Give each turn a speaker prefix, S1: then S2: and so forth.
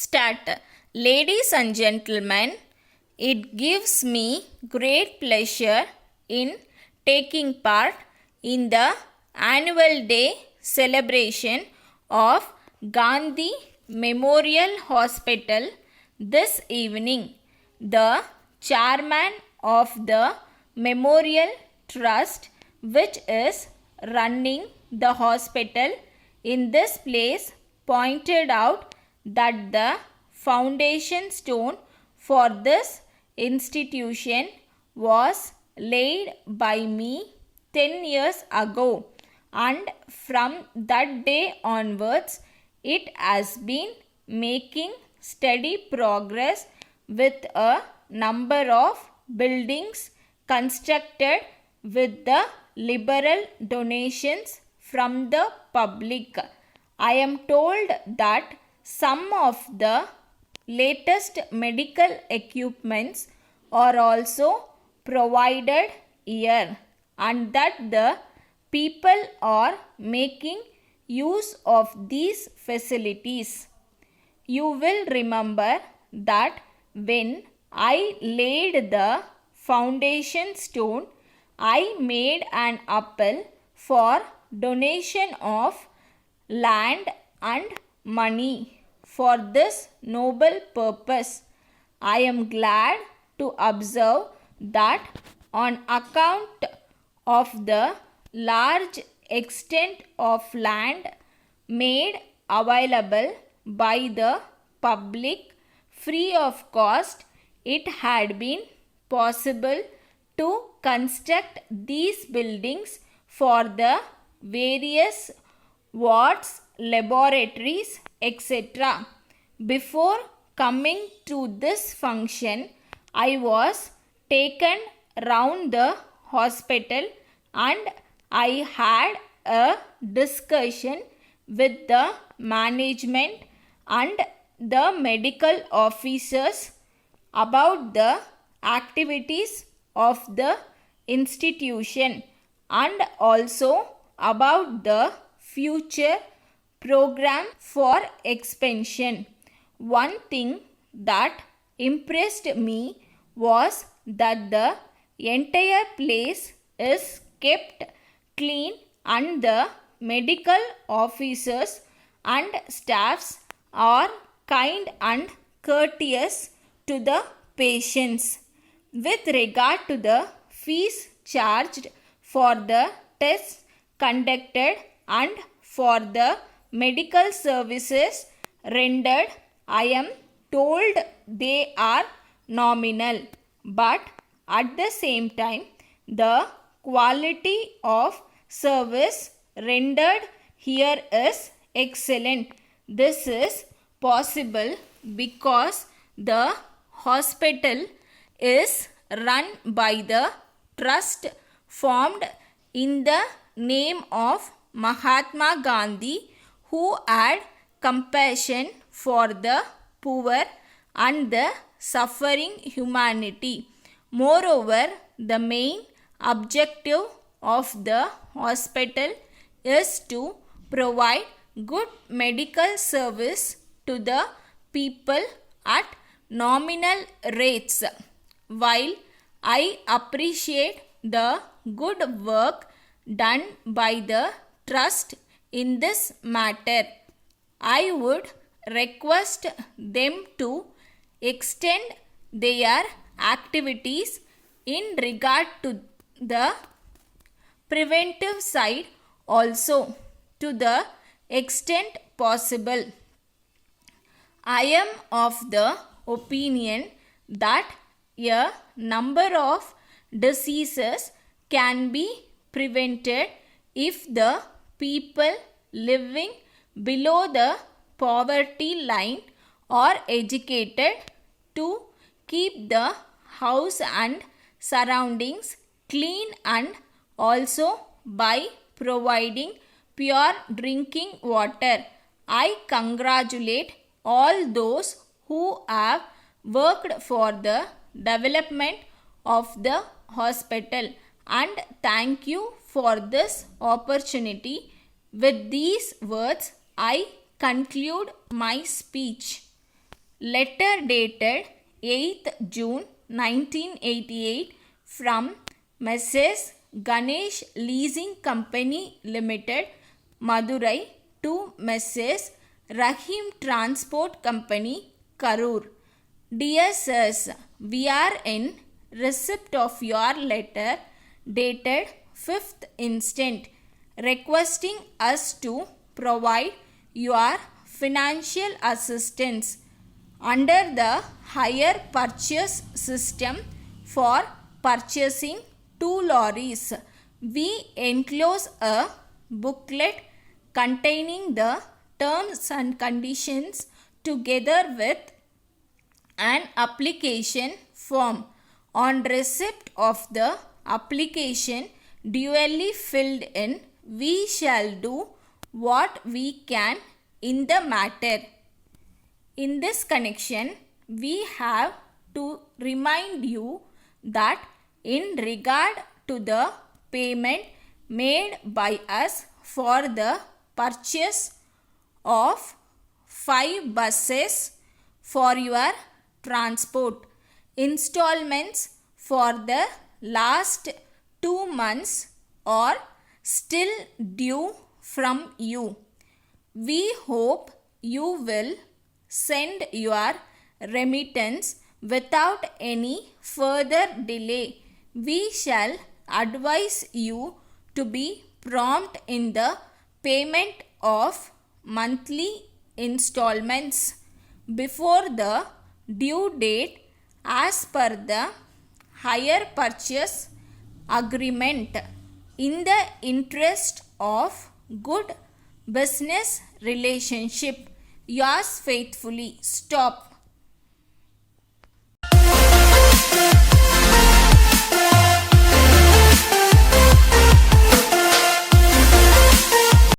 S1: Start. Ladies and gentlemen, it gives me great pleasure in taking part in the annual day celebration of Gandhi Memorial Hospital this evening. The chairman of the Memorial Trust, which is running the hospital in this place, pointed out that the foundation stone for this institution was laid by me 10 years ago, and from that day onwards it has been making steady progress with a number of buildings constructed with the liberal donations from the public. I am told that some of the latest medical equipments are also provided here, and that the people are making use of these facilities. You will remember that when I laid the foundation stone, I made an appeal for donation of land and money for this noble purpose. I am glad to observe that on account of the large extent of land made available by the public free of cost, it had been possible to construct these buildings for the various wards, laboratories, etc. Before coming to this function, I was taken round the hospital and I had a discussion with the management and the medical officers about the activities of the institution and also about the future program for expansion. One thing that impressed me was that the entire place is kept clean and the medical officers and staffs are kind and courteous to the patients. With regard to the fees charged for the tests conducted and for the medical services rendered, I am told they are nominal, but at the same time the quality of service rendered here is excellent. This is possible because the hospital is run by the trust formed in the name of Mahatma Gandhi, who had compassion for the poor and the suffering humanity. Moreover, the main objective of the hospital is to provide good medical service to the people at nominal rates. While I appreciate the good work done by the trust in this matter, I would request them to extend their activities in regard to the preventive side also to the extent possible. I am of the opinion that a number of diseases can be prevented if the people living below the poverty line are educated to keep the house and surroundings clean, and also by providing pure drinking water. I congratulate all those who have worked for the development of the hospital and thank you for this opportunity. With these words, I conclude my speech. Letter dated 8th June 1988 from Messrs. Ganesh Leasing Company Limited, Madurai to Messrs. Rahim Transport Company, Karur. Dear sirs, we are in receipt of your letter dated 5th instant requesting us to provide your financial assistance under the hire purchase system for purchasing 2 lorries. We enclose a booklet containing the terms and conditions together with an application form. On receipt of the application duly filled in, we shall do what we can in the matter. In this connection, we have to remind you that in regard to the payment made by us for the purchase of 5 buses for your transport, installments for the last 2 months are still due from you. We hope you will send your remittance without any further delay. We shall advise you to be prompt in the payment of monthly installments before the due date as per the hire purchase agreement, in the interest of good business relationship. Yours faithfully. Stop.